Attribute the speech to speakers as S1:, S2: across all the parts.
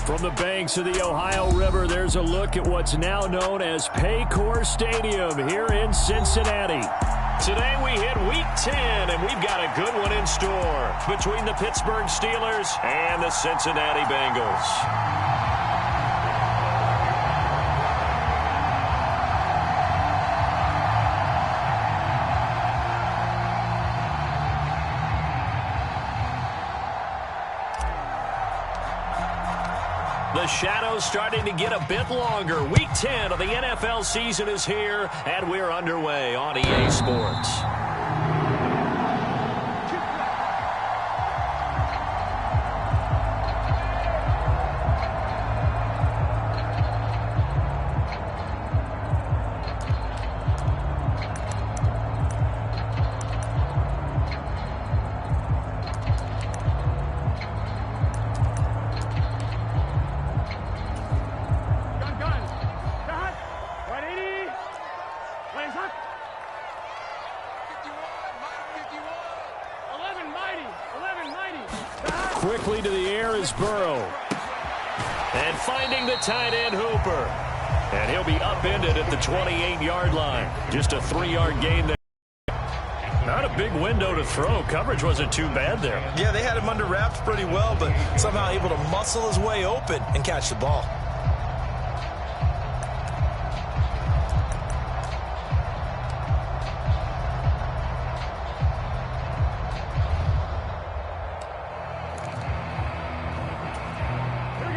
S1: From the banks of the Ohio River, there's a look at what's now known as Paycor Stadium here in Cincinnati. Today we hit Week 10, and we've got a good one in store between the Pittsburgh Steelers and the Cincinnati Bengals. The shadow's starting to get a bit longer. Week 10 of the NFL season is here, and we're underway on EA Sports. Quickly to the air is Burrow. And finding the tight end Hooper. And he'll be upended at the 28-yard line. Just a 3-yard gain there. Not a big window to throw. Coverage wasn't too bad there.
S2: Yeah, they had him under wraps pretty well, but somehow able to muscle his way open and catch the ball.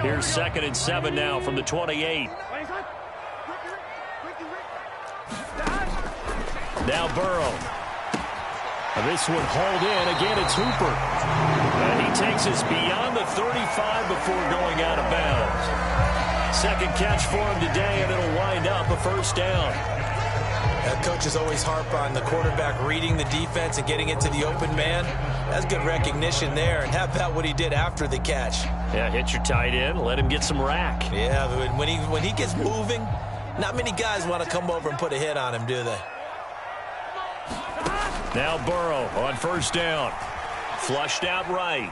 S1: Here's 2nd and 7 now from the 28. Now Burrow. This one hauled in. Again, it's Hooper. And he takes us beyond the 35 before going out of bounds. Second catch for him today, and it'll wind up a first down.
S2: Coaches always harp on the quarterback reading the defense and getting into the open man. That's good recognition there. And how about what he did after the catch?
S1: Yeah, hit your tight end, let him get some rack.
S2: Yeah, when he gets moving, not many guys want to come over and put a hit on him, do they?
S1: Now Burrow on first down. Flushed out right.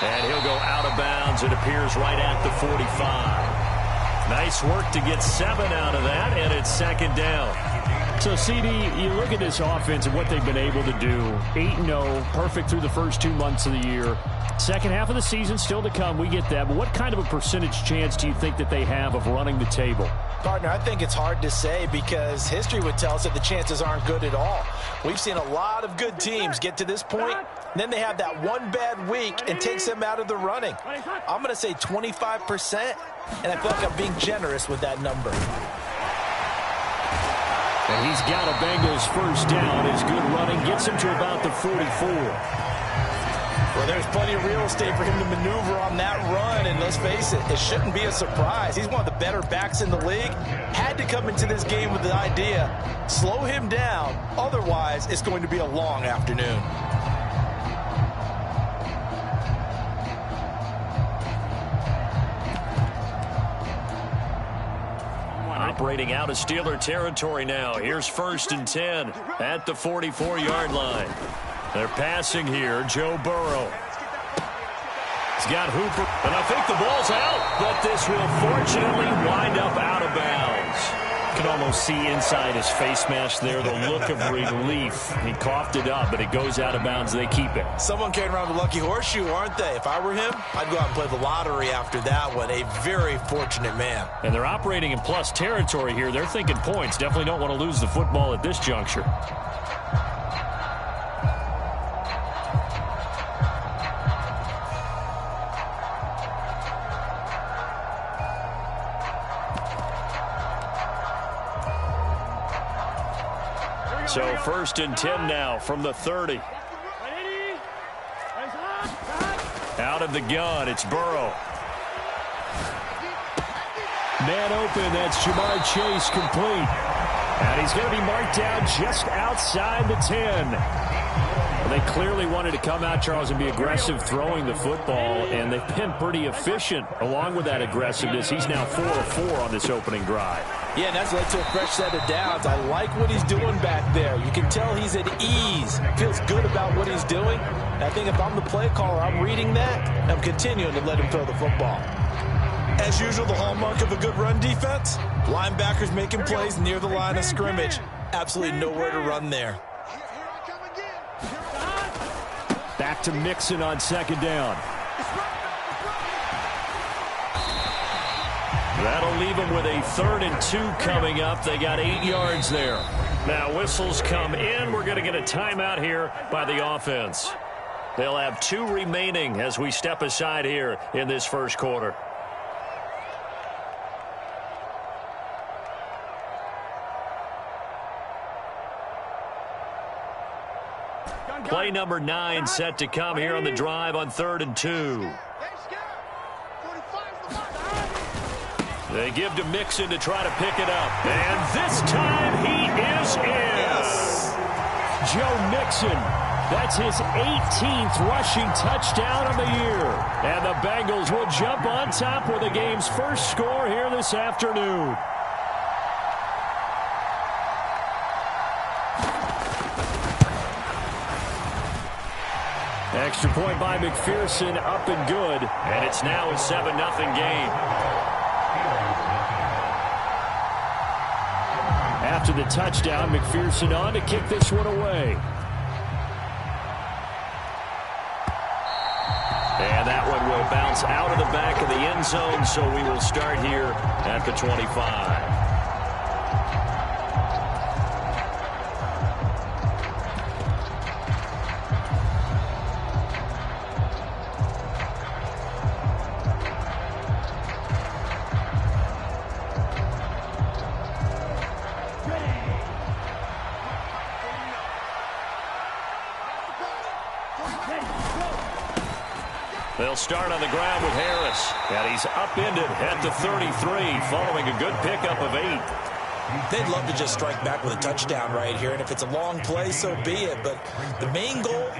S1: And he'll go out of bounds. It appears right at the 45. Nice work to get 7 out of that, and it's 2nd down. So, CD, you look at this offense and what they've been able to do. 8-0, perfect through the first 2 months of the year. Second half of the season still to come, we get that. But what kind of a percentage chance do you think that they have of running the table?
S2: Partner, I think it's hard to say because history would tell us that the chances aren't good at all. We've seen a lot of good teams get to this point, and then they have that one bad week and takes them out of the running. I'm going to say 25%, and I feel like I'm being generous with that number.
S1: And he's got a Bengals first down. His good running gets him to about the 44.
S2: Well, there's plenty of real estate for him to maneuver on that run, and let's face it, it shouldn't be a surprise. He's one of the better backs in the league. Had to come into this game with the idea, slow him down, otherwise it's going to be a long afternoon.
S1: Operating out of Steeler territory now. Here's 1st and 10 at the 44-yard line. They're passing here. Joe Burrow. He's got Hooper, and I think the ball's out, but this will fortunately wind up out of bounds. You can almost see inside his face mask there the look of relief. He coughed it up, but it goes out of bounds. They keep it.
S2: Someone carrying around the lucky horseshoe, aren't they? If I were him, I'd go out and play the lottery after that one. A very fortunate man.
S1: And they're operating in plus territory here. They're thinking points. Definitely don't want to lose the football at this juncture. So 1st and 10 now from the 30. Out of the gun, it's Burrow. Man open, that's Jamar Chase complete. And he's going to be marked down just outside the 10. They clearly wanted to come out, Charles, and be aggressive throwing the football, and they've been pretty efficient along with that aggressiveness. He's now 4 of 4 on this opening drive.
S2: Yeah, and that's led to a fresh set of downs. I like what he's doing back there. You can tell he's at ease. Feels good about what he's doing. And I think if I'm the play caller, I'm reading that, and I'm continuing to let him throw the football. As usual, the hallmark of a good run defense, linebackers making plays near the line of scrimmage. Absolutely nowhere to run there.
S1: Back to Mixon on second down. That'll leave them with a 3rd and 2 coming up. They got 8 yards there. Now whistles come in. We're going to get a timeout here by the offense. They'll have 2 remaining as we step aside here in this first quarter. Play number 9 set to come here on the drive on 3rd and 2. They give to Mixon to try to pick it up. And this time he is in. Yes. Joe Mixon. That's his 18th rushing touchdown of the year. And the Bengals will jump on top with the game's first score here this afternoon. Extra point by McPherson, up and good. And it's now a 7-0 game. After the touchdown, McPherson on to kick this one away. And that one will bounce out of the back of the end zone, so we will start here at the 25. They'll start on the ground with Harris. And he's upended at the 33 following a good pickup of 8.
S2: They'd love to just strike back with a touchdown right here. And if it's a long play, so be it. But the main goal,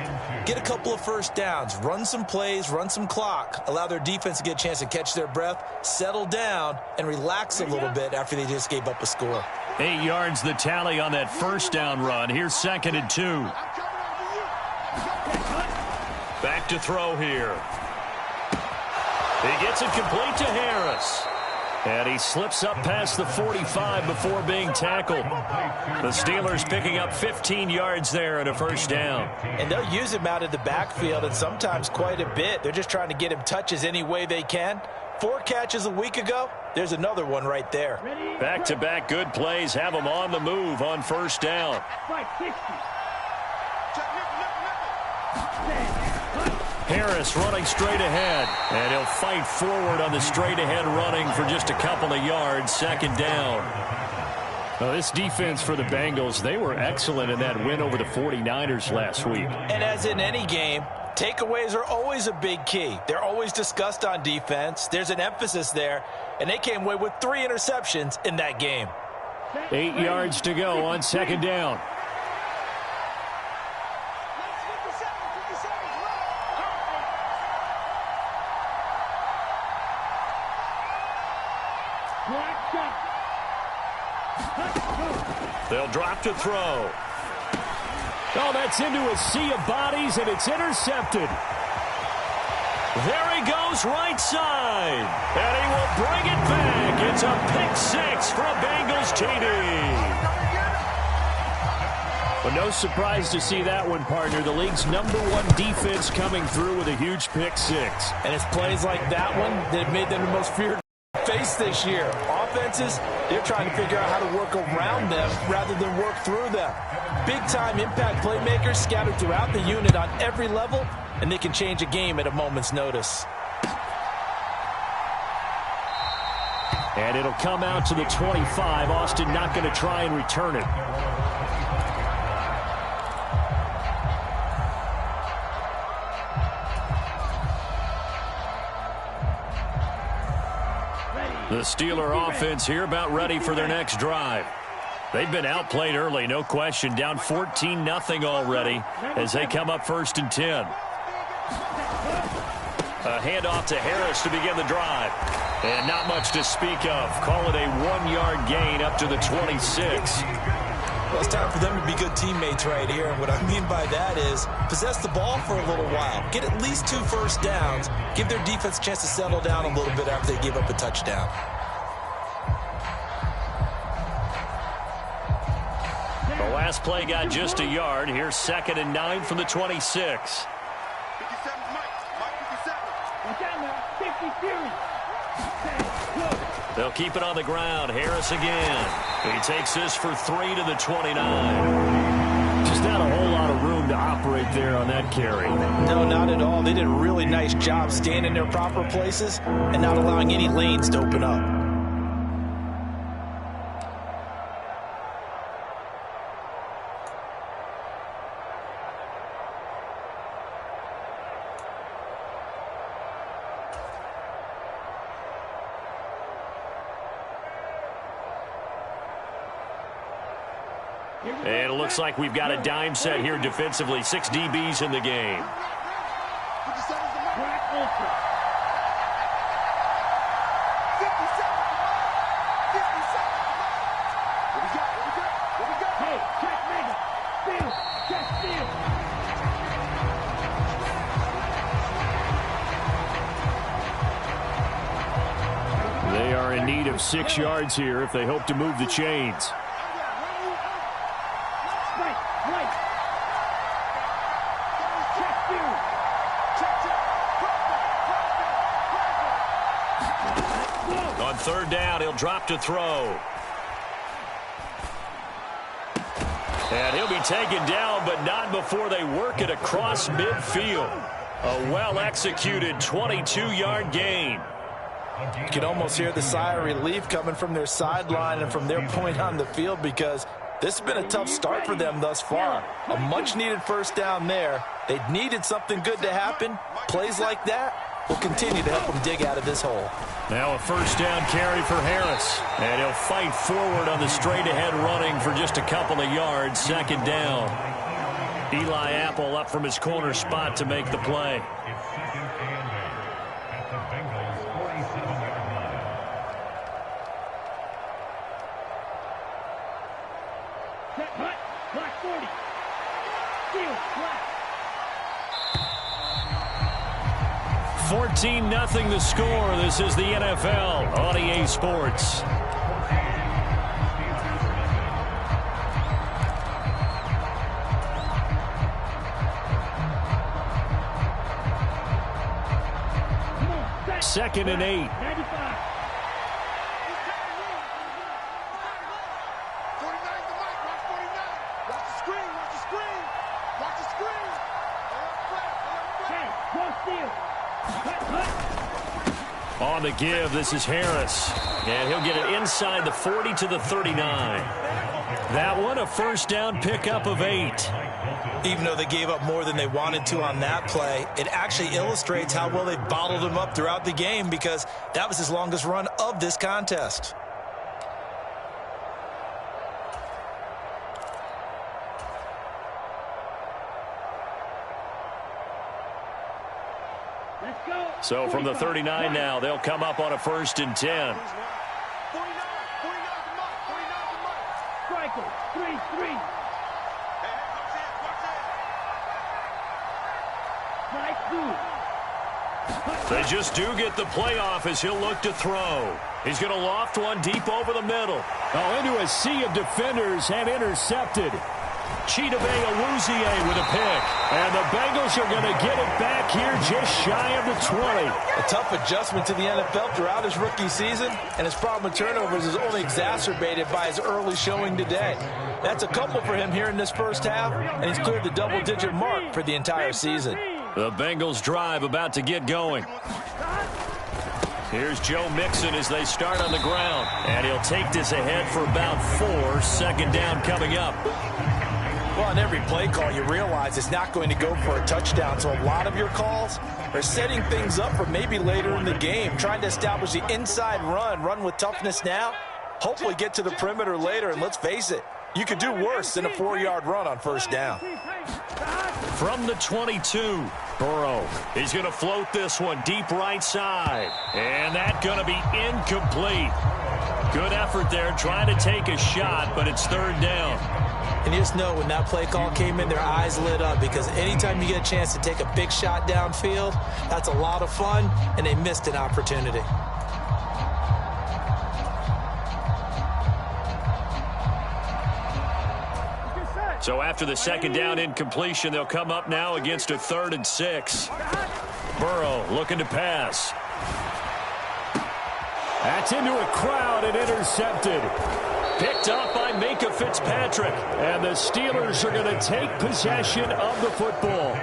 S2: get a couple of first downs. Run some plays, run some clock. Allow their defense to get a chance to catch their breath, settle down, and relax a little bit after they just gave up a score.
S1: 8 yards the tally on that first down run. Here's 2nd and 2. Back to throw here. He gets it complete to Harris. And he slips up past the 45 before being tackled. The Steelers picking up 15 yards there and a first down.
S2: And they'll use him out of the backfield, and sometimes quite a bit. They're just trying to get him touches any way they can. 4 catches a week ago. There's another one right there.
S1: Back-to-back good plays have him on the move on first down. Harris running straight ahead, and he'll fight forward on the straight-ahead running for just a couple of yards, 2nd down. Well, this defense for the Bengals, they were excellent in that win over the 49ers last week.
S2: And as in any game, takeaways are always a big key. They're always discussed on defense. There's an emphasis there, and they came away with 3 interceptions in that game.
S1: 8 yards to go on 2nd down. They'll drop to throw. Oh, that's into a sea of bodies, and it's intercepted. There he goes right side. And he will bring it back. It's a pick-6 for a Bengals TD. But no surprise to see that one, partner. The league's #1 defense coming through with a huge pick-6.
S2: And it's plays like that one that have made them the most feared face this year. Offenses, they're trying to figure out how to work around them rather than work through them. Big-time impact playmakers scattered throughout the unit on every level, and they can change a game at a moment's notice.
S1: And it'll come out to the 25. Austin not going to try and return it. The Steeler offense here about ready for their next drive. They've been outplayed early, no question. Down 14-0 already as they come up 1st and 10. A handoff to Harris to begin the drive. And not much to speak of. Call it a 1-yard gain up to the 26.
S2: Well, it's time for them to be good teammates right here. And what I mean by that is possess the ball for a little while. Get at least 2 first downs. Give their defense a chance to settle down a little bit after they give up a touchdown.
S1: The last play got just a yard. Here's 2nd and 9 from the 26. They'll keep it on the ground. Harris again. He takes this for 3 to the 29. Just not a whole lot of room to operate there on that carry.
S2: No, not at all. They did a really nice job staying in their proper places and not allowing any lanes to open up.
S1: And it looks like we've got a dime set here defensively. 6 DBs in the game. They are in need of 6 yards here if they hope to move the chains. On 3rd down, he'll drop to throw. And he'll be taken down, but not before they work it across midfield. A well-executed 22-yard gain.
S2: You can almost hear the sigh of relief coming from their sideline and from their point on the field because this has been a tough start for them thus far. A much-needed first down there. They needed something good to happen. Plays like that will continue to help them dig out of this hole.
S1: Now a first down carry for Harris. And he'll fight forward on the straight-ahead running for just a couple of yards. 2nd down. Eli Apple up from his corner spot to make the play.
S3: Black 40. Steal, black.
S1: 14-0 the score. This is the NFL on EA Sports. Second and 8.
S3: 95.
S1: On the give, this is Harris. And he'll get it inside the 40 to the 39. That one, a first down pickup of 8.
S2: Even though they gave up more than they wanted to on that play, it actually illustrates how well they bottled him up throughout the game because that was his longest run of this contest.
S1: So from the 39 now, they'll come up on a 1st and 10.
S3: Striker, 3-3.
S1: They just do get the playoff as he'll look to throw. He's going to loft one deep over the middle. Oh, into a sea of defenders and intercepted. Chidobe Awuzie with a pick. And the Bengals are going to get it back here just shy of the 20.
S2: A tough adjustment to the NFL throughout his rookie season, and his problem with turnovers is only exacerbated by his early showing today. That's a couple for him here in this first half, and he's cleared the double-digit mark for the entire season.
S1: The Bengals drive about to get going. Here's Joe Mixon as they start on the ground. And he'll take this ahead for about 4. 2nd down coming up.
S2: Well, on every play call, you realize it's not going to go for a touchdown. So a lot of your calls are setting things up for maybe later in the game, trying to establish the inside run with toughness now, hopefully get to the perimeter later. And let's face it, you could do worse than a 4-yard run on 1st down.
S1: From the 22, Burrow. He's going to float this one deep right side. And that's going to be incomplete. Good effort there trying to take a shot, but it's third down.
S2: And you just know when that play call came in, their eyes lit up, because anytime you get a chance to take a big shot downfield, that's a lot of fun, and they missed an opportunity.
S1: So after the second down incompletion, they'll come up now against a 3rd and 6. Burrow looking to pass. That's into a crowd and intercepted. Picked up by Minkah Fitzpatrick. And the Steelers are going to take possession of the football.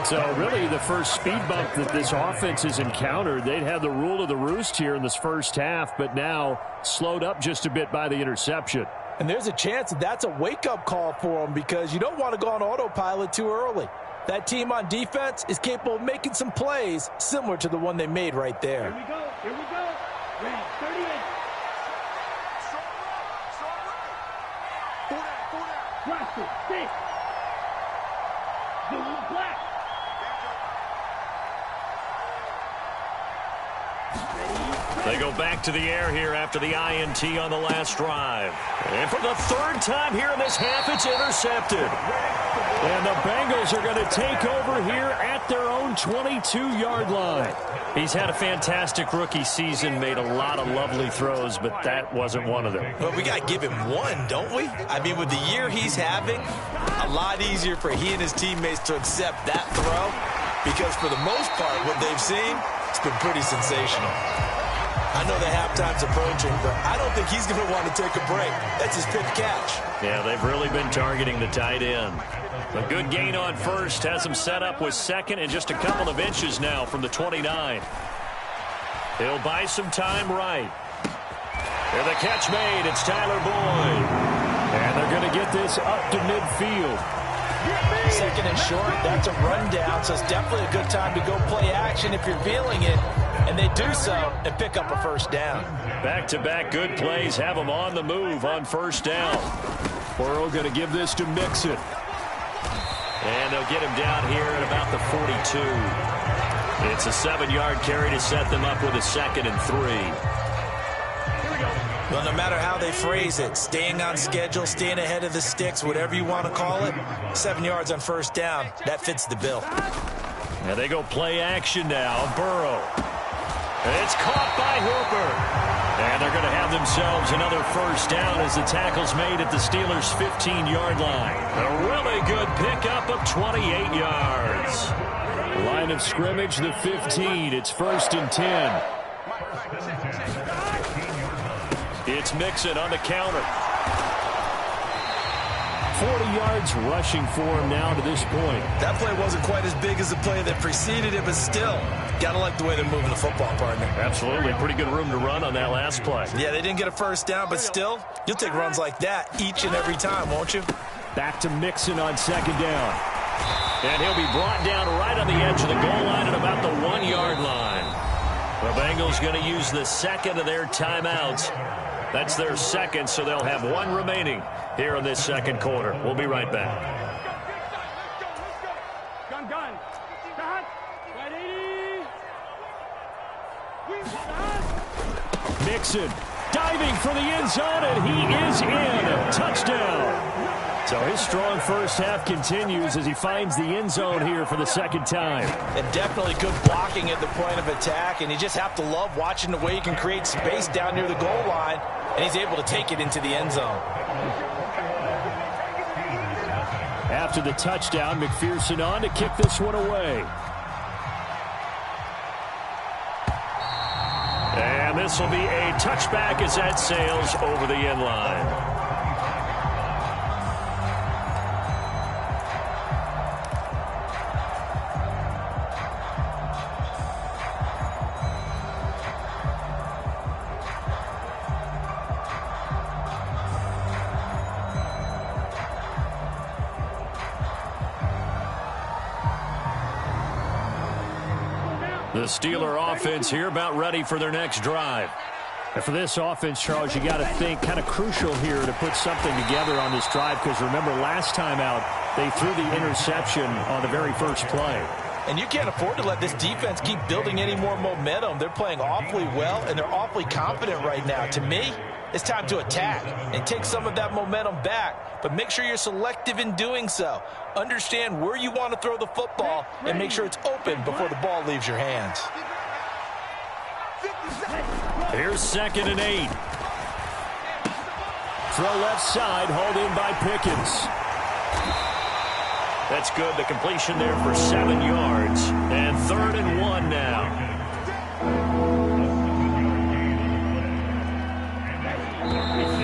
S1: So really the first speed bump that this offense has encountered. They'd have the rule of the roost here in this first half, but now slowed up just a bit by the interception.
S2: And there's a chance that that's a wake-up call for them, because you don't want to go on autopilot too early. That team on defense is capable of making some plays similar to the one they made right there.
S3: Here we go. Here we go. Ready. 38. Roster, 6. Blue and black.
S1: They go back to the air here after the INT on the last drive. And for the 3rd time here in this half, it's intercepted. And the Bengals are going to take over here at their own 22-yard line. He's had a fantastic rookie season, made a lot of lovely throws, but that wasn't one of them.
S2: But we got to give him one, don't we? I mean, with the year he's having, a lot easier for he and his teammates to accept that throw, because for the most part, what they've seen, it's been pretty sensational. I know the halftime's approaching, but I don't think he's going to want to take a break. That's his 5th catch.
S1: Yeah, they've really been targeting the tight end. A good gain on first has him set up with 2nd and just a couple of inches now from the 29. He'll buy some time right. And the catch made. It's Tyler Boyd. And they're going to get this up to midfield.
S2: 2nd and short, that's a rundown, so it's definitely a good time to go play action if you're feeling it. And they do so and pick up a 1st down.
S1: Back-to-back good plays have them on the move on 1st down. Burrow going to give this to Mixon. And they'll get him down here at about the 42. It's a 7-yard carry to set them up with a 2nd and 3.
S2: Well, no matter how they phrase it, staying on schedule, staying ahead of the sticks, whatever you want to call it, 7 yards on 1st down, that fits the bill.
S1: Now they go play action now. Burrow. It's caught by Hooper. And they're going to have themselves another 1st down as the tackle's made at the Steelers' 15-yard line. A really good pickup of 28 yards.
S4: Line of scrimmage, the 15. It's 1st and 10.
S1: It's Mixon on the counter.
S4: 40 yards rushing for him now to this point.
S2: That play wasn't quite as big as the play that preceded it, but still, gotta like the way they're moving the football, partner.
S1: Absolutely. Pretty good room to run on that last play.
S2: Yeah, they didn't get a 1st down, but still, you'll take runs like that each and every time, won't you?
S4: Back to Mixon on 2nd down.
S1: And he'll be brought down right on the edge of the goal line at about the 1-yard line. The Bengals going to use the 2nd of their timeouts. That's their 2nd, so they'll have 1 remaining here in this 2nd quarter. We'll be right back.
S3: Gun. Start. Ready.
S4: Mixon diving for the end zone, and he is in. Touchdown. So his strong first half continues as he finds the end zone here for the 2nd time.
S2: And definitely good blocking at the point of attack, and you just have to love watching the way he can create space down near the goal line, and he's able to take it into the end zone.
S4: After the touchdown, McPherson on to kick this one away.
S1: And this will be a touchback as that sails over the end line. The Steeler offense here about ready for their next drive.
S4: And for this offense, Charles, you got to think kind of crucial here to put something together on this drive, because remember last time out they threw the interception on the very first play.
S2: And you can't afford to let this defense keep building any more momentum. They're playing awfully well, and they're awfully confident right now. To me, it's time to attack and take some of that momentum back. But make sure you're selective in doing so. Understand where you want to throw the football and make sure it's open before the ball leaves your hands.
S1: Here's 2nd and 8.
S4: Throw left side, hauled in by Pickens.
S1: That's good. The completion there for 7 yards. And 3rd and 1 now.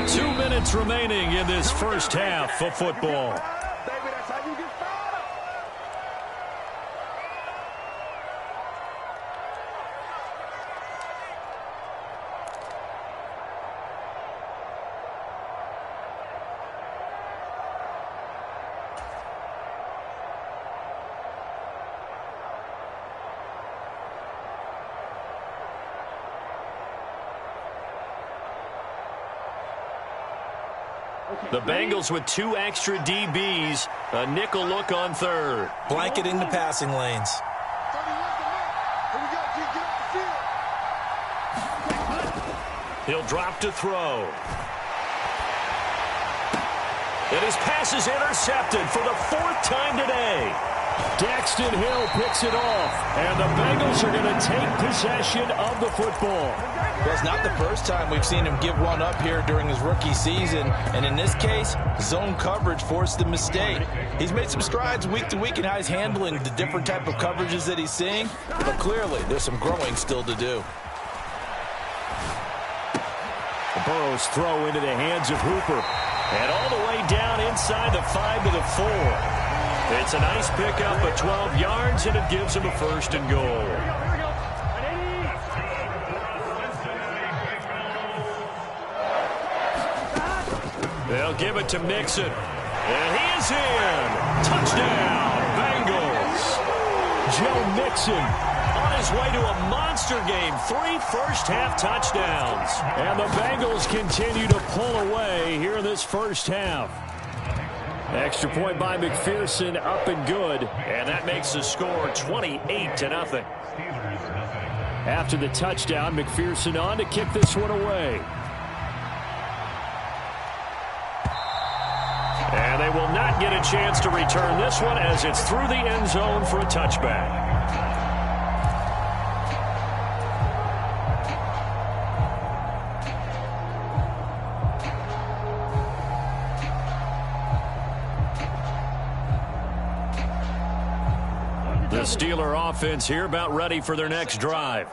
S1: Two minutes remaining in this first half of football. The Bengals with 2 extra DBs. A nickel look on 3rd.
S2: Blanketing the passing lanes.
S1: He'll drop to throw. And his pass is intercepted for the 4th time today.
S4: Daxton Hill picks it off, and the Bengals are going to take possession of the football.
S2: Well, it's not the first time we've seen him give one up here during his rookie season, and in this case, zone coverage forced the mistake. He's made some strides week to week in how he's handling the different type of coverages that he's seeing, but clearly there's some growing still to do.
S4: The Burrow's throw into the hands of Hooper.
S1: And all the way down inside the 5 to the 4. It's a nice pickup of 12 yards, and it gives him a 1st and goal. They'll give it to Mixon. And he is in. Touchdown, Bengals.
S4: Joe Mixon
S1: on his way to a monster game. 3 first-half touchdowns.
S4: And the Bengals continue to pull away here in this first half. Extra point by McPherson, up and good.
S1: And that makes the score 28-0.
S4: After the touchdown, McPherson on to kick this one away.
S1: And they will not get a chance to return this one as it's through the end zone for a touchback. The Steeler offense here about ready for their next drive.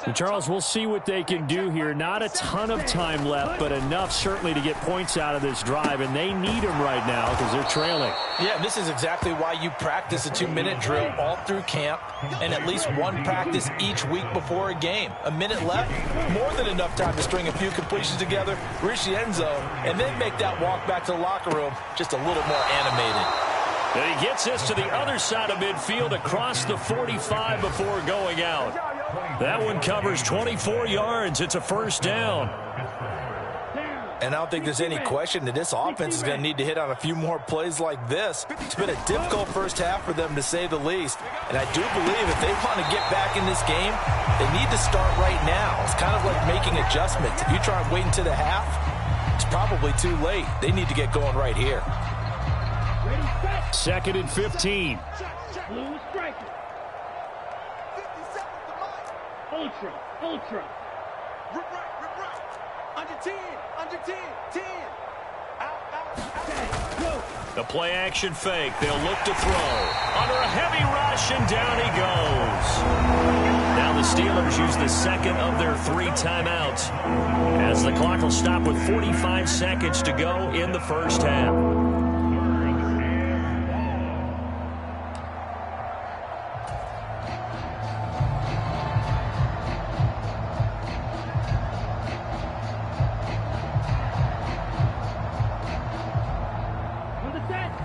S4: And Charles, we'll see what they can do here. Not a ton of time left, but enough certainly to get points out of this drive, and they need them right now because they're trailing.
S2: Yeah, this is exactly why you practice a 2-minute drill all through camp and at least one practice each week before a game. A minute left, more than enough time to string a few completions together, reach the end zone, and then make that walk back to the locker room just a little more animated.
S1: And he gets this to the other side of midfield across the 45 before going out. That one covers 24 yards. It's a 1st down.
S2: And I don't think there's any question that this offense is going to need to hit on a few more plays like this. It's been a difficult first half for them, to say the least. And I do believe if they want to get back in this game, they need to start right now. It's kind of like making adjustments. If you try and wait until the half, it's probably too late. They need to get going right here.
S4: 2nd and 15.
S3: Ultra. Under 10. 10. Out.
S1: The play action fake. They'll look to throw. Under a heavy rush, and down he goes. Now the Steelers use the second of their 3 timeouts as the clock will stop with 45 seconds to go in the first half.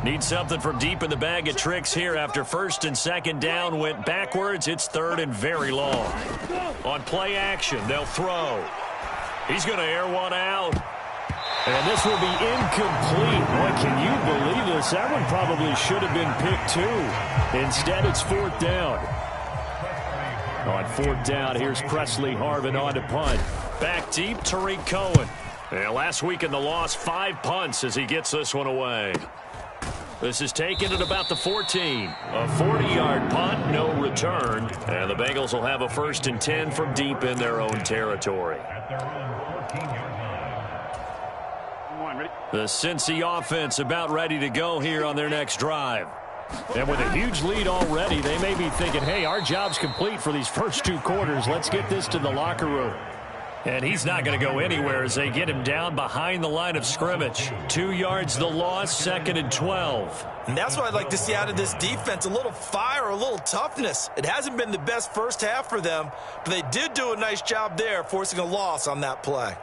S1: Need something from deep in the bag of tricks here after 1st and 2nd down went backwards. It's 3rd and very long. On play action, they'll throw. He's going to air one out.
S4: And this will be incomplete. Boy, can you believe this? That one probably should have been picked too. Instead, it's fourth down. On fourth down, here's Presley Harvin on to punt.
S1: Back deep, Tariq Cohen. And last week in the loss, 5 punts as he gets this one away. This is taken at about the 14. A 40-yard punt, no return. And the Bengals will have a 1st and 10 from deep in their own territory. The Cincy offense about ready to go here on their next drive.
S4: And with a huge lead already, they may be thinking, hey, our job's complete for these first 2 quarters. Let's get this to the locker room.
S1: And he's not going to go anywhere as they get him down behind the line of scrimmage. 2 yards the loss, 2nd and 12.
S2: And that's what I'd like to see out of this defense, a little fire, a little toughness. It hasn't been the best first half for them, but they did do a nice job there, forcing a loss on that play.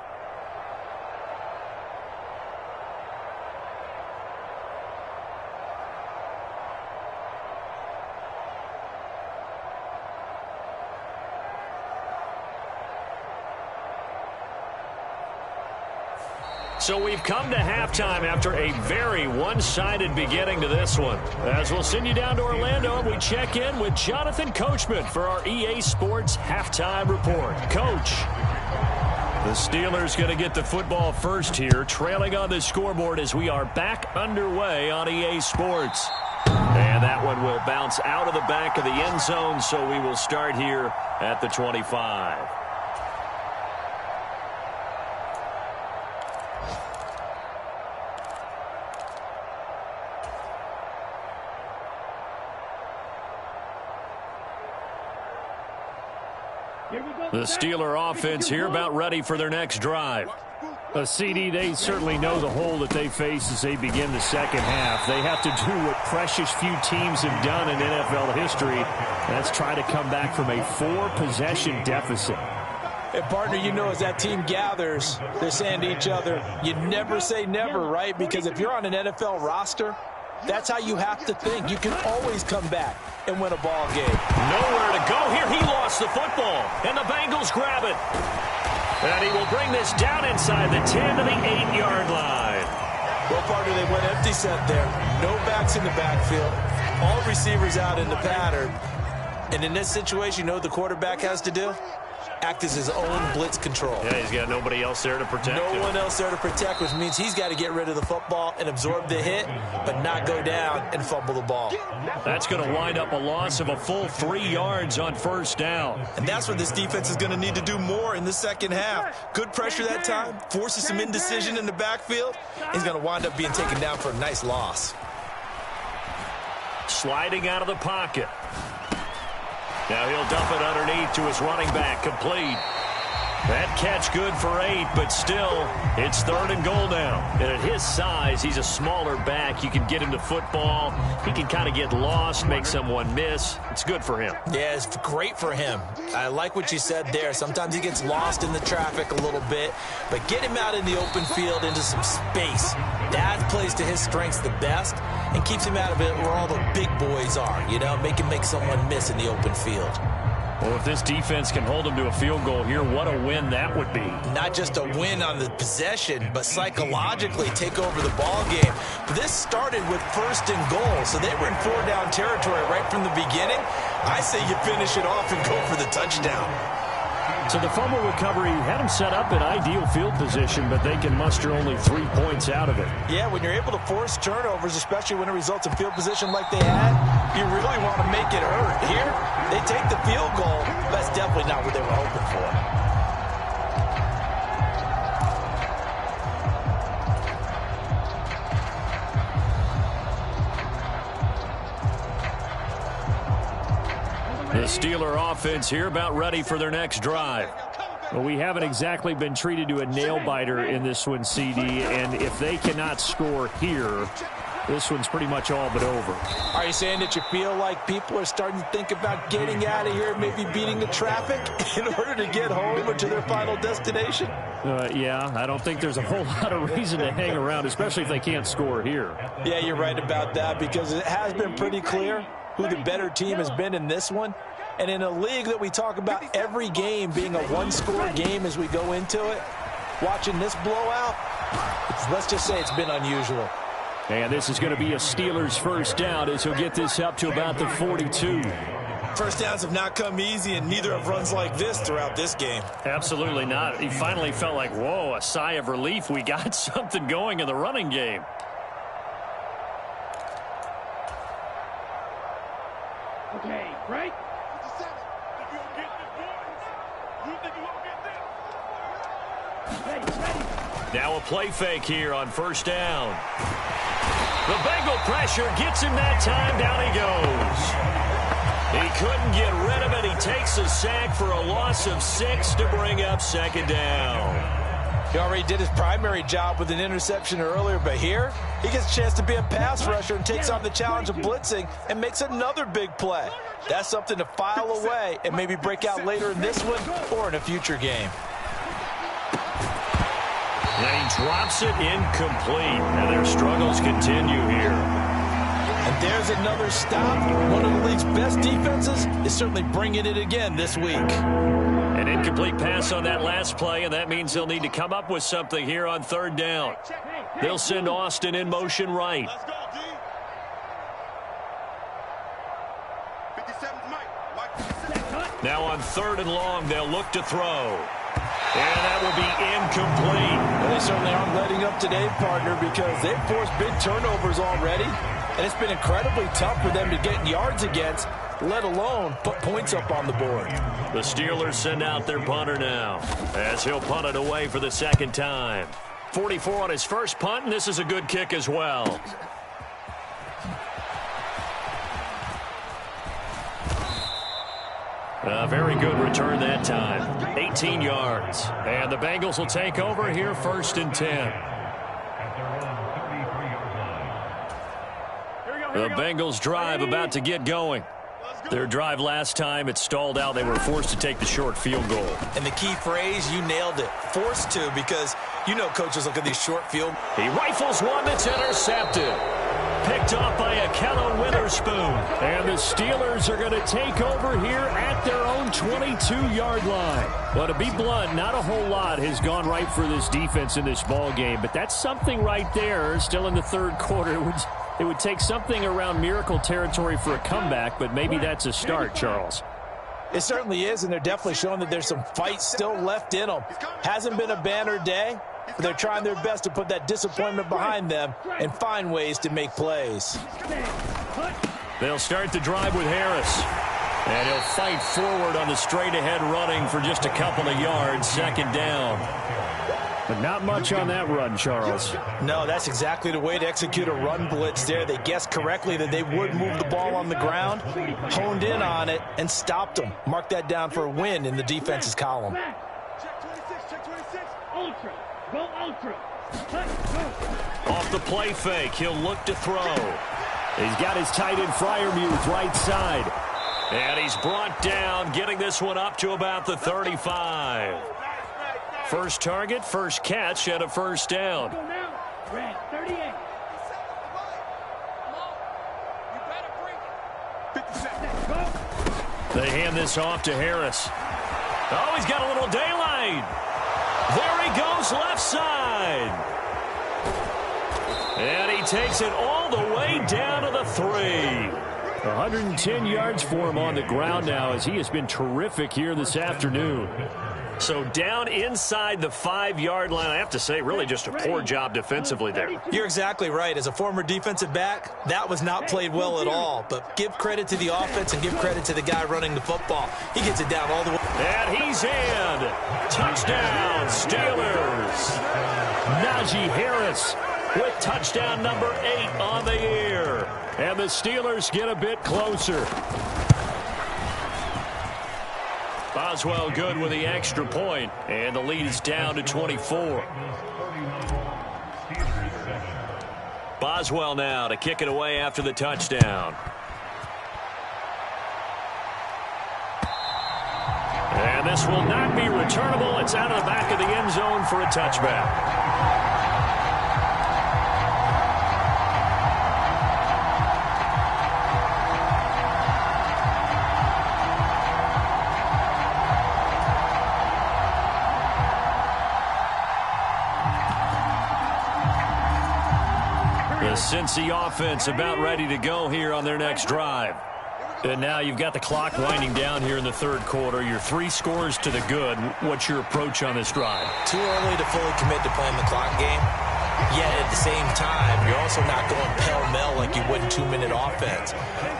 S1: So we've come to halftime after a very one-sided beginning to this one. As we'll send you down to Orlando, and we check in with Jonathan Coachman for our EA Sports Halftime Report. Coach, the Steelers going to get the football first here, trailing on the scoreboard as we are back underway on EA Sports. And that one will bounce out of the back of the end zone, so we will start here at the 25. The Steeler offense here about ready for their next drive.
S4: A CD, they certainly know the hole that they face as they begin the second half. They have to do what precious few teams have done in NFL history. That's try to come back from a 4-possession deficit.
S2: And partner, you know, as that team gathers, they're saying to each other, you never say never, right? Because if you're on an NFL roster, that's how you have to think. You can always come back and win a ball game.
S1: Nowhere to go here. He lost the football, and the Bengals grab it. And he will bring this down inside the 10 to the 8-yard line.
S2: Well, partner, they went empty set there. No backs in the backfield. All receivers out in the pattern. And in this situation, you know what the quarterback has to do? Act as his own blitz control.
S1: Yeah, he's got nobody else there to protect him.
S2: No one else there to protect, which means he's got to get rid of the football and absorb the hit, but not go down and fumble the ball.
S1: That's going to wind up a loss of a full 3 yards on first down.
S2: And that's what this defense is going to need to do more in the second half. Good pressure that time, forces some indecision in the backfield. He's going to wind up being taken down for a nice loss.
S1: Sliding out of the pocket. Now he'll dump it underneath to his running back, complete. That catch good for 8, but still, it's 3rd and goal now. And at his size, he's a smaller back. You can get him to football. He can kind of get lost, make someone miss. It's good for him.
S2: Yeah, it's great for him. I like what you said there. Sometimes he gets lost in the traffic a little bit, but get him out in the open field into some space. That plays to his strengths the best and keeps him out of it where all the big boys are, you know, make him make someone miss in the open field.
S1: Well, if this defense can hold them to a field goal here, what a win that would be.
S2: Not just a win on the possession, but psychologically take over the ball game. But this started with 1st and goal, so they were in 4-down territory right from the beginning. I say you finish it off and go for the touchdown.
S4: So the fumble recovery had them set up in ideal field position, but they can muster only 3 points out of it.
S2: Yeah, when you're able to force turnovers, especially when it results in field position like they had, you really want to make it hurt. Here, they take the field goal. That's definitely not what they were hoping for.
S1: The Steeler offense here about ready for their next drive.
S4: Well, we haven't exactly been treated to a nail-biter in this one, CD, and if they cannot score here, this one's pretty much all but over.
S2: Are you saying that you feel like people are starting to think about getting out of here, maybe beating the traffic in order to get home or to their final destination?
S4: Yeah, I don't think there's a whole lot of reason to hang around, especially if they can't score here.
S2: Yeah, you're right about that, because it has been pretty clear who the better team has been in this one. And in a league that we talk about every game being a one-score game as we go into it, watching this blowout, let's just say it's been unusual.
S4: And this is going to be a Steelers first down as he'll get this up to about the 42.
S2: First downs have not come easy, and neither have runs like this throughout this game.
S1: Absolutely not. He finally felt like, whoa, a sigh of relief. We got something going in the running game.
S3: Okay, right?
S1: Now a play fake here on first down. The Bengal pressure gets him that time. Down he goes. He couldn't get rid of it. He takes a sack for a loss of 6 to bring up second down.
S2: He already did his primary job with an interception earlier, but here he gets a chance to be a pass rusher and takes on the challenge of blitzing and makes another big play. That's something to file away and maybe break out later in this one or in a future game.
S1: And he drops it incomplete. And their struggles continue here.
S2: And there's another stop. One of the league's best defenses is certainly bringing it again this week.
S1: An incomplete pass on that last play, and that means they'll need to come up with something here on third down. They'll send Austin in motion right.
S5: Let's go, D. 57's Mike.
S1: Now on third and long, they'll look to throw. And that will be incomplete.
S2: Well, they certainly aren't letting up today, partner, because they've forced big turnovers already. And it's been incredibly tough for them to get yards against, let alone put points up on the board.
S1: The Steelers send out their punter now, as he'll punt it away for the second time. 44 on his first punt, and this is a good kick as well. A very good return that time. 18 yards. And the Bengals will take over here first and 10. The Bengals drive about to get going. Their drive last time, it stalled out. They were forced to take the short field goal.
S2: And the key phrase, you nailed it. Forced to, because you know coaches look at these short field.
S1: He rifles one that's intercepted. Picked off by Akello Witherspoon. And the Steelers are going to take over here at their own 22-yard line. Well, to be blunt, not a whole lot has gone right for this defense in this ball game, but that's something right there. Still in the third quarter. It would take something around miracle territory for a comeback, but maybe that's a start, Charles.
S2: It certainly is, and they're definitely showing that there's some fight still left in them. Hasn't been a banner day, but they're trying their best to put that disappointment behind them and find ways to make plays.
S1: They'll start the drive with Harris. And he'll fight forward on the straight-ahead running for just a couple of yards, second down.
S4: But not much on that run, Charles.
S2: No, that's exactly the way to execute a run blitz there. They guessed correctly that they would move the ball on the ground, honed in on it, and stopped them. Mark that down for a win in the defense's column.
S3: Check 26, ultra, go ultra.
S1: Off the play fake, he'll look to throw. He's got his tight end Freiermuth right side. And he's brought down, getting this one up to about the 35. First target, first catch, and a first down.
S3: Go now. Red, 38.
S1: They hand this off to Harris. Oh, he's got a little daylight. There he goes, left side. And he takes it all the way down to the 3.
S4: 110 yards for him on the ground now, as he has been terrific here this afternoon.
S1: So down inside the 5-yard line, I have to say, really just a poor job defensively there.
S2: You're exactly right. As a former defensive back, that was not played well at all. But give credit to the offense and give credit to the guy running the football. He gets it down all the way.
S1: And he's in. Touchdown, Steelers.
S4: Najee Harris
S1: with touchdown number 8 on the year.
S4: And the Steelers get a bit closer.
S1: Boswell good with the extra point, and the lead is down to 24. Boswell now to kick it away after the touchdown. And this will not be returnable. It's out of the back of the end zone for a touchback. Cincy offense about ready to go here on their next drive. And now you've got the clock winding down here in the third quarter. You're 3 scores to the good. What's your approach on this drive?
S2: Too early to fully commit to playing the clock game. Yet at the same time, you're also not going pell-mell like you would in 2-minute offense.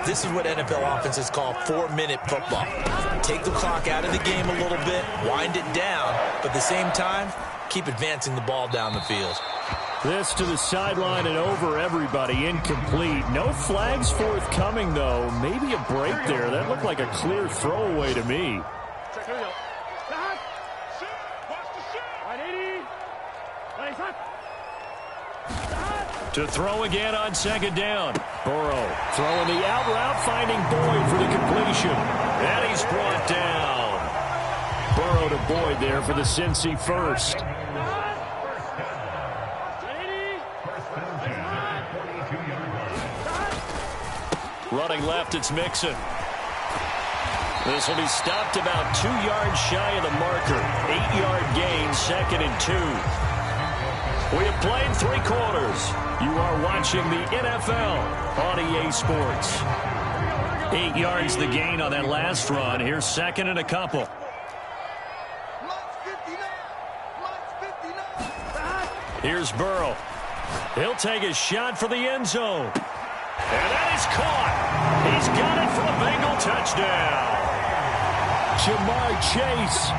S2: This is what NFL offenses call 4-minute football. Take the clock out of the game a little bit, wind it down, but at the same time, keep advancing the ball down the field.
S4: This to the sideline and over everybody. Incomplete. No flags forthcoming, though. Maybe a break there. That looked like a clear throwaway to me.
S1: To throw again on second down. Burrow throwing the out route, finding Boyd for the completion. And he's brought down.
S4: Burrow to Boyd there for the Cincy first.
S1: Running left, it's Mixon. This will be stopped about 2 yards shy of the marker. 8-yard gain, 2nd and 2. We have played 3 quarters. You are watching the NFL on EA Sports. 8 yards the gain on that last run. Here's 2nd and a couple. Here's Burrow. He'll take a shot for the end zone. And that is caught. He's got it for a Bengal touchdown.
S4: Jamar Chase.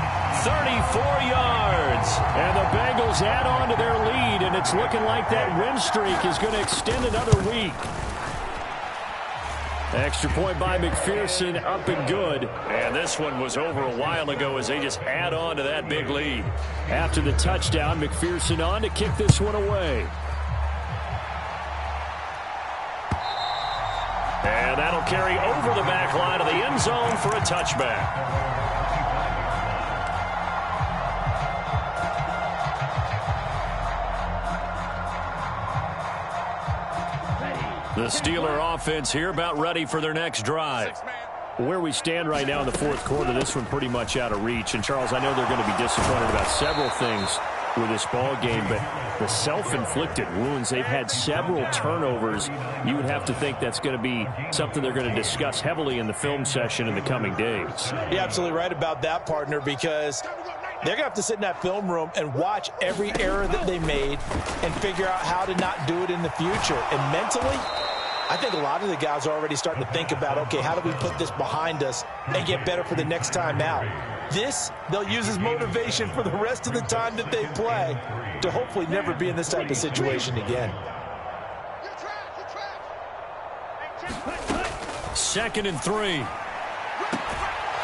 S1: 34 yards.
S4: And the Bengals add on to their lead, and it's looking like that win streak is going to extend another week. Extra point by McPherson, up and good.
S1: And this one was over a while ago as they just add on to that big lead.
S4: After the touchdown, McPherson on to kick this one away.
S1: And that'll carry over the back line of the end zone for a touchback. The Steeler offense here about ready for their next drive.
S4: Where we stand right now in the fourth quarter, this one pretty much out of reach. And, Charles, I know they're going to be disappointed about several things with this ball game, but the self-inflicted wounds, they've had several turnovers. You would have to think that's going to be something they're going to discuss heavily in the film session in the coming days.
S2: You're absolutely right about that, partner, because they're going to have to sit in that film room and watch every error that they made and figure out how to not do it in the future. And mentally, I think a lot of the guys are already starting to think about, okay, how do we put this behind us and get better for the next time out? This, they'll use as motivation for the rest of the time that they play to hopefully never be in this type of situation again.
S1: 2nd and 3.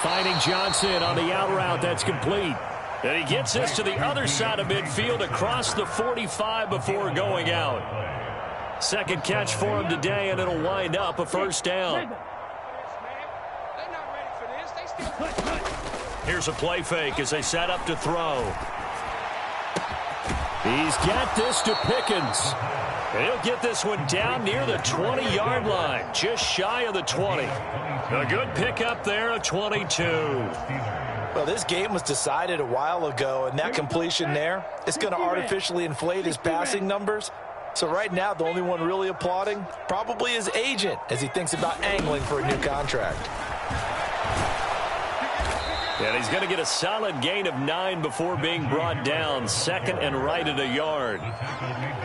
S4: Finding Johnson on the out route. That's complete.
S1: And he gets this to the other side of midfield across the 45 before going out. 2nd catch for him today, and it'll wind up a first down. Here's a play fake as they set up to throw.
S4: He's got this to Pickens.
S1: And he'll get this one down near the 20-yard line, just shy of the 20. A good pickup there, a 22.
S2: Well, this game was decided a while ago, and that completion there is going to artificially inflate his passing numbers. So right now, the only one really applauding probably his agent as he thinks about angling for a new contract.
S1: And he's going to get a solid gain of 9 before being brought down. 2nd and right at a yard.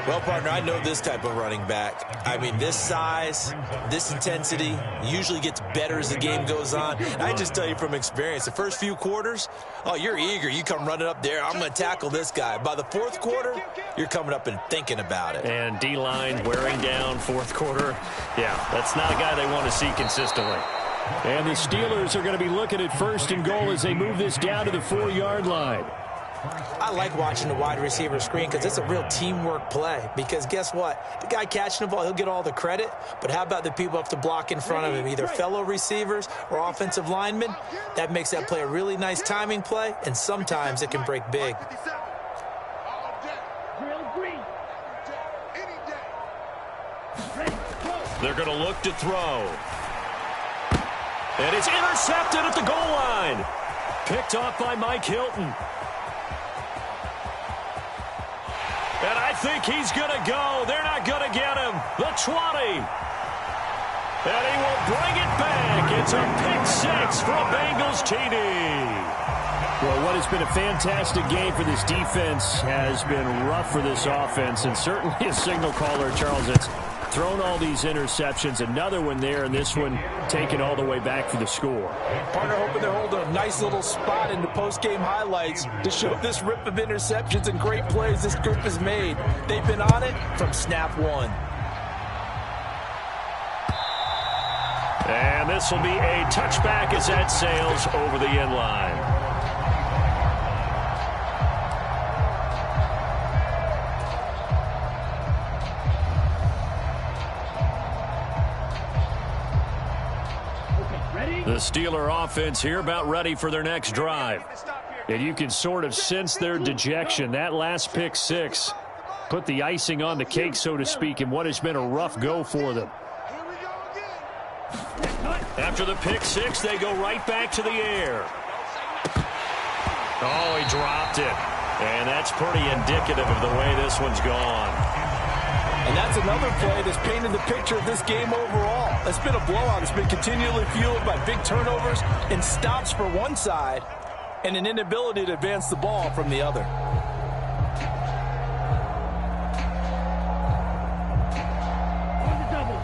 S2: Well, partner, I know this type of running back. I mean, this size, this intensity usually gets better as the game goes on. And I just tell you from experience, the first few quarters, oh, you're eager. You come running up there. I'm going to tackle this guy. By the fourth quarter, you're coming up and thinking about it.
S1: And D-line wearing down fourth quarter. Yeah, that's not a guy they want to see consistently.
S4: And the Steelers are going to be looking at 1st and goal as they move this down to the 4-yard line.
S2: I like watching the wide receiver screen because it's a real teamwork play. Because guess what? The guy catching the ball, he'll get all the credit. But how about the people up to block in front of him, either fellow receivers or offensive linemen? That makes that play a really nice timing play, and sometimes it can break big.
S1: They're going to look to throw. And it's intercepted at the goal line. Picked off by Mike Hilton. And I think he's going to go. They're not going to get him. The 20. And he will bring it back. It's a pick six for a Bengals TD.
S4: Well, what has been a fantastic game for this defense has been rough for this offense, and certainly a signal caller, Charles, that's thrown all these interceptions. Another one there, and this one taken all the way back for the score.
S2: Partner hoping they're holding a nice little spot in the post-game highlights to show this rip of interceptions and great plays this group has made. They've been on it from snap one.
S1: And this will be a touchback as that sails over the end line. The Steeler offense here about ready for their next drive.
S4: And you can sort of sense their dejection. That last pick six put the icing on the cake, so to speak, in what has been a rough go for them.
S1: After the pick six, they go right back to the air. Oh, he dropped it. And that's pretty indicative of the way this one's gone.
S2: And that's another play that's painted the picture of this game overall. It's been a blowout. It's been continually fueled by big turnovers and stops for one side and an inability to advance the ball from the other.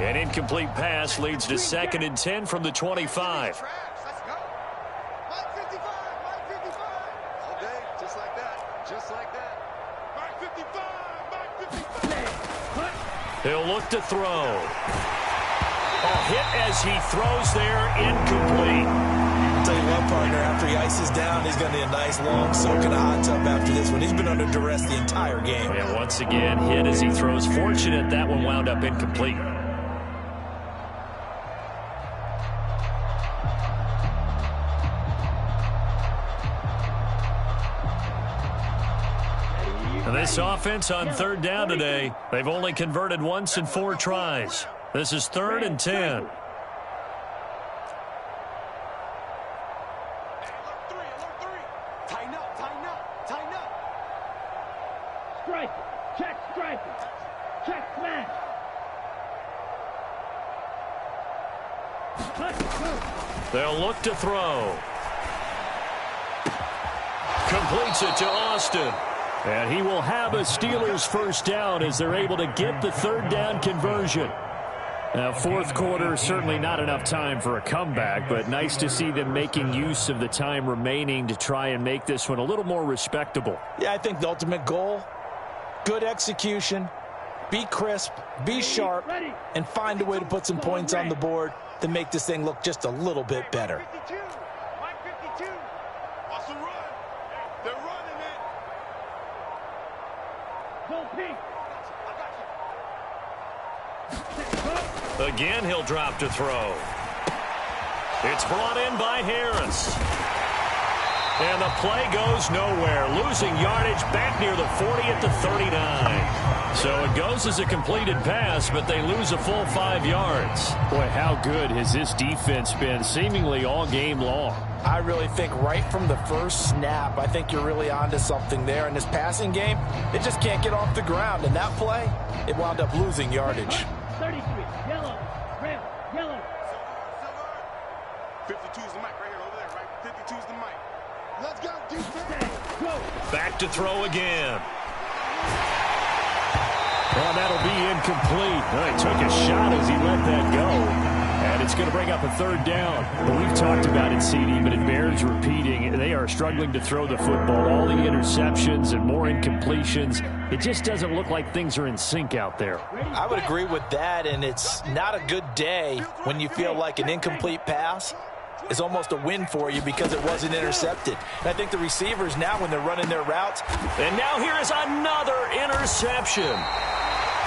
S1: An incomplete pass leads to 2nd and 10 from the 25. He'll look to throw. A hit as he throws there, incomplete.
S2: I'll tell you what, partner, after he ices down, he's going to need a nice long soak in a hot tub after this one. He's been under duress the entire game.
S1: And once again, hit as he throws. Fortunate that one wound up incomplete. This offense on 3rd down today, they've only converted once in 4 tries. This is 3rd and 10.
S5: Hey, alert 3. Tighten up.
S3: Striker. Check striker. Check smash.
S1: They'll look to throw. Completes it to Austin.
S4: And he will have a Steelers first down as they're able to get the 3rd down conversion. Now, 4th quarter, certainly not enough time for a comeback, but nice to see them making use of the time remaining to try and make this one a little more respectable.
S2: Yeah, I think the ultimate goal, good execution, be crisp, be sharp, and find a way to put some points on the board to make this thing look just a little bit better.
S5: Mike 52. Watch the run. They're running it.
S3: Go Pete.
S1: Again, he'll drop to throw. It's brought in by Harris. And the play goes nowhere. Losing yardage back near the 40 at the 39. So it goes as a completed pass, but they lose a full 5 yards.
S4: Boy, how good has this defense been seemingly all game long?
S2: I really think right from the first snap, I think you're really onto something there. In this passing game, it just can't get off the ground. And that play, it wound up losing yardage.
S3: 33, yellow, red, yellow.
S5: 52's the mic right here, over there, right? 52's the mic. Let's go, defense.
S3: Go.
S1: Back to throw again.
S4: Well, that'll be incomplete. Well, he took a shot as he let that go. And it's going to bring up a 3rd down. But we've talked about it, CD, but it bears repeating. They are struggling to throw the football. All the interceptions and more incompletions. It just doesn't look like things are in sync out there.
S2: I would agree with that, and it's not a good day when you feel like an incomplete pass is almost a win for you because it wasn't intercepted. And I think the receivers now, when they're running their routes.
S1: And now here is another interception.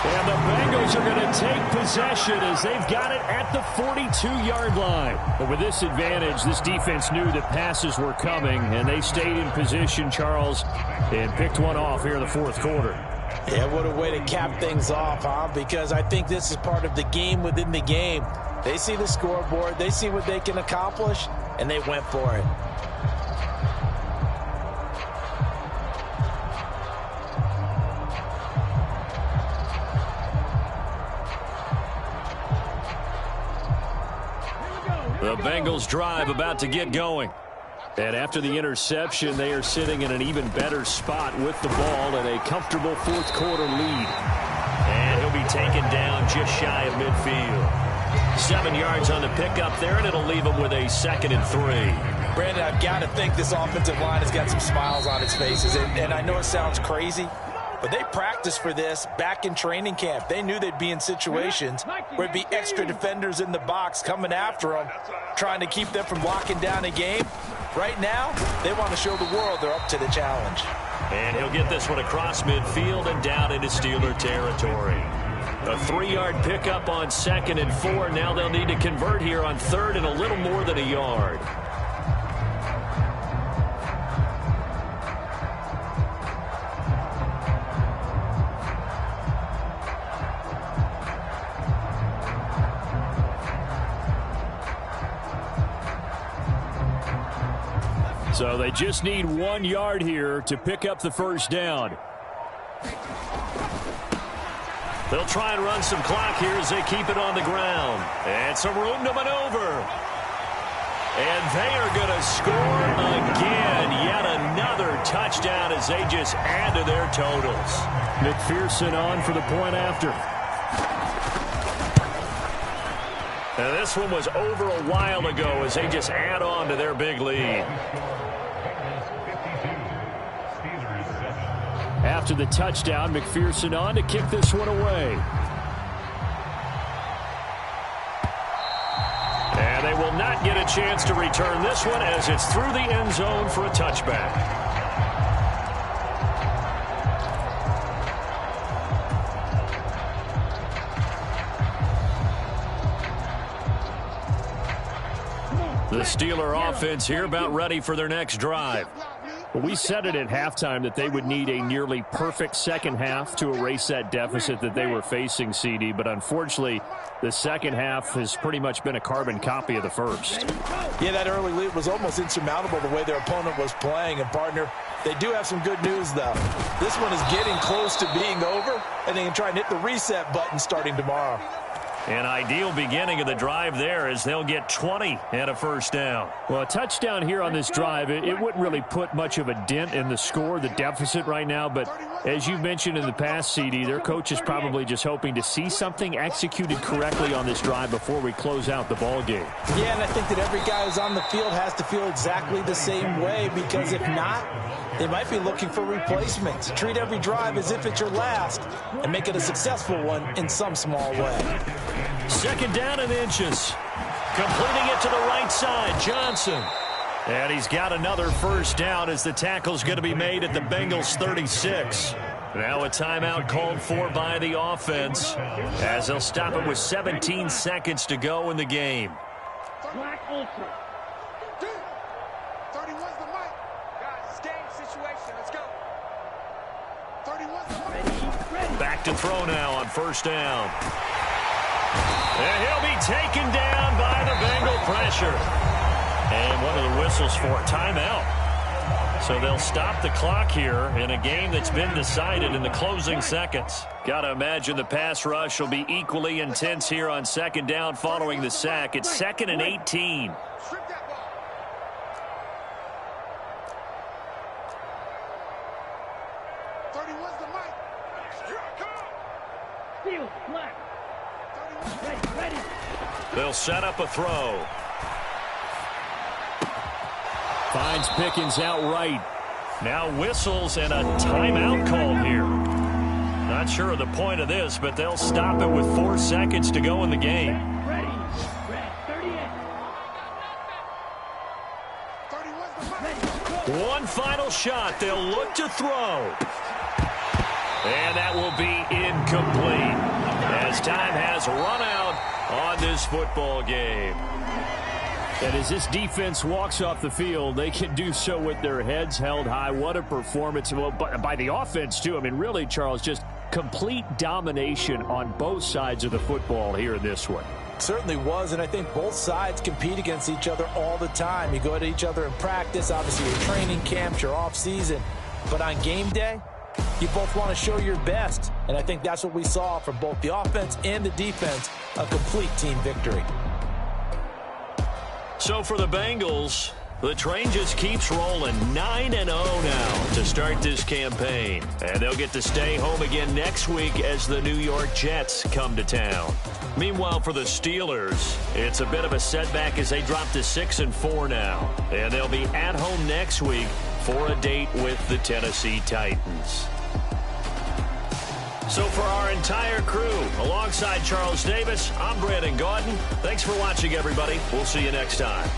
S4: And the Bengals are going to take possession as they've got it at the 42-yard line. But with this advantage, this defense knew that passes were coming, and they stayed in position, Charles, and picked one off here in the 4th quarter.
S2: Yeah, what a way to cap things off, huh? Because I think this is part of the game within the game. They see the scoreboard, they see what they can accomplish, and they went for it.
S1: Bengals drive about to get going.
S4: And after the interception, they are sitting in an even better spot with the ball and a comfortable fourth quarter lead.
S1: And he'll be taken down just shy of midfield. 7 yards on the pickup there, and it'll leave him with a 2nd and 3.
S2: Brandon, I've got to think this offensive line has got some smiles on its faces. And I know it sounds crazy, but they practiced for this back in training camp. They knew they'd be in situations where it'd be extra defenders in the box coming after them, trying to keep them from locking down a game. Right now, they want to show the world they're up to the challenge.
S1: And he'll get this one across midfield and down into Steeler territory. A 3-yard pickup on 2nd and 4. Now they'll need to convert here on 3rd and a little more than a yard.
S4: So they just need 1 yard here to pick up the first down.
S1: They'll try and run some clock here as they keep it on the ground. And some room to maneuver. And they are going to score again. Yet another touchdown as they just add to their totals.
S4: McPherson on for the point after.
S1: Now this one was over a while ago as they just add on to their big lead.
S4: After the touchdown, McPherson on to kick this one away.
S1: And they will not get a chance to return this one as it's through the end zone for a touchback. The Steeler offense here about ready for their next drive.
S4: Well, we said it at halftime that they would need a nearly perfect second half to erase that deficit that they were facing, CD. But unfortunately, the second half has pretty much been a carbon copy of the first.
S2: Yeah, that early lead was almost insurmountable the way their opponent was playing. And, partner, they do have some good news, though. This one is getting close to being over, and they can try and hit the reset button starting tomorrow.
S1: An ideal beginning of the drive there as they'll get 20 and a first down.
S4: Well, a touchdown here on this drive, it wouldn't really put much of a dent in the score, the deficit right now. But as you mentioned in the past, CD, their coach is probably just hoping to see something executed correctly on this drive before we close out the ball game.
S2: Yeah, and I think that every guy who's on the field has to feel exactly the same way, because if not, they might be looking for replacements. Treat every drive as if it's your last and make it a successful one in some small way.
S1: 2nd down and inches. Completing it to the right side, Johnson. And he's got another first down as the tackle's going to be made at the Bengals 36. Now a timeout called for by the offense as they'll stop it with 17 seconds to go in the game.
S3: Black ultra.
S5: 31's the mic. Guys, it's game situation. Let's go. 31's the mic.
S3: Ready.
S1: Back to throw now on first down. And he'll be taken down by the Bengal pressure. And one of the whistles for a timeout. So they'll stop the clock here in a game that's been decided in the closing seconds. Got to imagine the pass rush will be equally intense here on 2nd down following the sack. It's 2nd and 18.
S5: Strip that ball. 31's the mic. Here I come.
S3: Steel, black. Ready.
S1: They'll set up a throw.
S4: Finds Pickens outright.
S1: Now whistles and a timeout call here. Not sure of the point of this, but they'll stop it with 4 seconds to go in the game.
S3: Ready. Red 38.
S5: 31's the mic.
S1: One final shot. They'll look to throw. And that will be incomplete as time has run out on this football game.
S4: And as this defense walks off the field, they can do so with their heads held high. What a performance by the offense, too. I mean, really, Charles, just complete domination on both sides of the football here in this one.
S2: Certainly was, and I think both sides compete against each other all the time. You go at each other in practice, obviously your training camps, your off-season. But on game day, you both want to show your best. And I think that's what we saw from both the offense and the defense, a complete team victory.
S1: So for the Bengals, the train just keeps rolling 9-0 now to start this campaign. And they'll get to stay home again next week as the New York Jets come to town. Meanwhile, for the Steelers, it's a bit of a setback as they drop to 6-4 now. And they'll be at home next week for a date with the Tennessee Titans. So for our entire crew, alongside Charles Davis, I'm Brandon Gaudin. Thanks for watching, everybody. We'll see you next time.